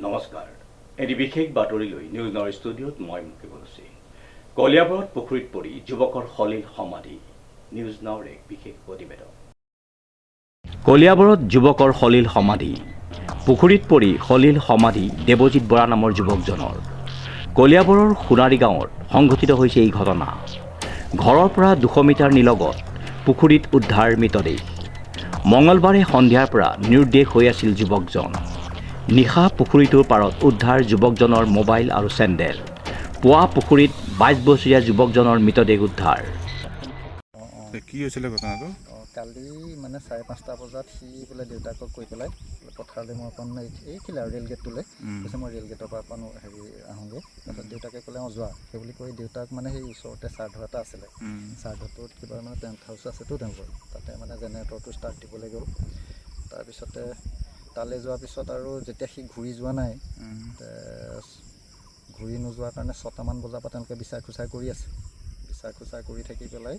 নমস্কাৰ এটি বিশেষ বাতৰিলৈ নিউজ নাওৰ ষ্টুডিঅ'ত মই মুকেশ বলছি কলিয়াবৰত পুখুৰীত পৰি যুৱকৰ সলিল সমাধি নিউজ নাওৰ এক বিশেষ প্ৰতিবেদন কলিয়াবৰত যুৱকৰ সলিল সমাধি পুখুৰীত পৰি সলিল সমাধি দেৱজিৎ বৰা নামৰ যুৱকজনৰ কলিয়াবৰৰ সোণাৰী গাঁৱত সংঘটিত হৈছে এই ঘটনা ঘৰৰ পৰা 200 মিটাৰ নিলগত পুখুৰীত উদ্ধাৰ মৃতদেহ মঙলবাৰে সন্ধিয়াৰ পৰা নিৰুদ্দেশ হৈ আছিল যুৱকজন নিশা পুখুৰীটোৰ পাৰত উদ্ধাৰ যুৱকজনৰ মোবাইল আৰু চেণ্ডেল পুৱা পুখুৰীত 22 বছৰীয়া যুৱকজনৰ মৃতদেহ উদ্ধাৰ কি হৈছিলে ঘটনাটো কালি মানে 5:30 বজাত সি বোলে দেউতাকক কৈ পেলাই পথাৰলৈ মই অকণ এইখিলে আৰু ৰেল গেটটোলৈ কৈছে মই ৰেল গেটৰ পৰা অকণ আহোঁগৈ তাৰপিছত দেউতাকে ক'লে যোৱা সেই বুলি কৈ দেউতাক মানে সেই ওচৰতে শ্ৰাদ্ধ এটা আছিলে শ্ৰাদ্ধটোত কিবা মানে টেণ্ট হাউচ আছেতো তেওঁলোকৰ তাতে মানে জেনেৰেটৰটো ষ্টাৰ্ট দিবলৈ গ'ল তাৰপিছতে তালৈ যোৱাৰ পিছত আৰু যেতিয়া সি ঘূৰি যোৱা নাই ঘূৰি নোযোৱাৰ কাৰণে 6টামান বজাৰ পৰা তেওঁলোকে বিচাৰ খোচাৰ কৰি আছে বিচাৰ খোচাৰ কৰি থাকি পেলাই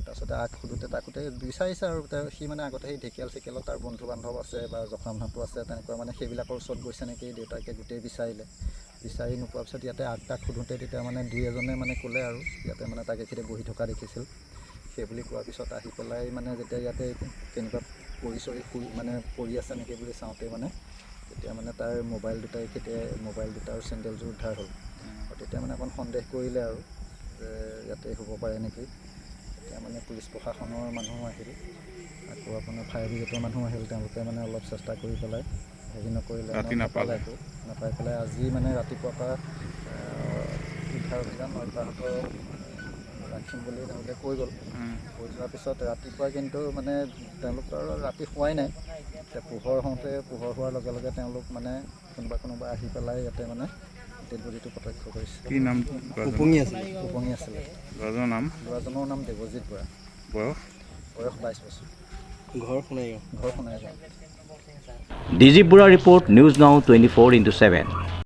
তাৰপিছতে আগ সোধোতে তাকোতে বিচাৰিছে আৰু সি মানে আগতে সেই ঢেকিয়ালত তাৰ বন্ধু বান্ধৱ আছে বা জখমটো আছে তেনেকুৱা মানে সেইবিলাকৰ ওচৰত গৈছে নেকি দেউতাকে গোটেই বিচাৰি নোপোৱাৰ পিছত ইয়াতে আগতাক সোধোতে তেতিয়া মানে দুই এজনে মানে ক'লে আৰু ইয়াতে মানে তাক এইখিনিতে বহি থকা দেখিছিল সেই বুলি কোৱাৰ পিছত আহি পেলাই মানে যেতিয়া ইয়াতে কেনেকুৱা মানে পৰি আছে নেকি বুলি চাওঁতে মানে তেতিয়া মানে তাৰ মোবাইল দুটা আৰু চেণ্ডেলযোৰ উদ্ধাৰ হ'ল আৰু তেতিয়া মানে অকণ সন্দেহ কৰিলে আৰু যে ইয়াতে হ'ব পাৰে নেকি তেতিয়া মানে পুলিচ প্ৰশাসনৰ মানুহ আহিল আকৌ আপোনাৰ ফায়াৰ ব্ৰিগেডৰ মানুহ আহিল তেওঁলোকে মানে অলপ চেষ্টা কৰি পেলাই হেৰি নকৰিলে নাপালে একো নাপাই পেলাই আজি মানে ৰাতিপুৱাৰ পৰা উদ্ধাৰ অভিযান অব্যাহত ৰাখিম বুলি তেওঁলোকে কৈ যোৱাৰ পিছত ৰাতিপুৱা কিন্তু মানে তেওঁলোকৰ ৰাতি শোৱাই নাই এতিয়া পোহৰ হোৱাৰ লগে লগে তেওঁলোক মানে কোনোবা আহি পেলাই ইয়াতে মানে ডেড বডিটো প্ৰত্যক্ষ কৰিছে কি নাম উপঙি আছিলে ল'ৰাজনৰ নাম দেৱজিৎ বৰা বয়স 22 বছৰ ঘৰ সোণাৰী ডিজিপ বুঢ়া ৰিপৰ্ট নিউজ নাও 24/7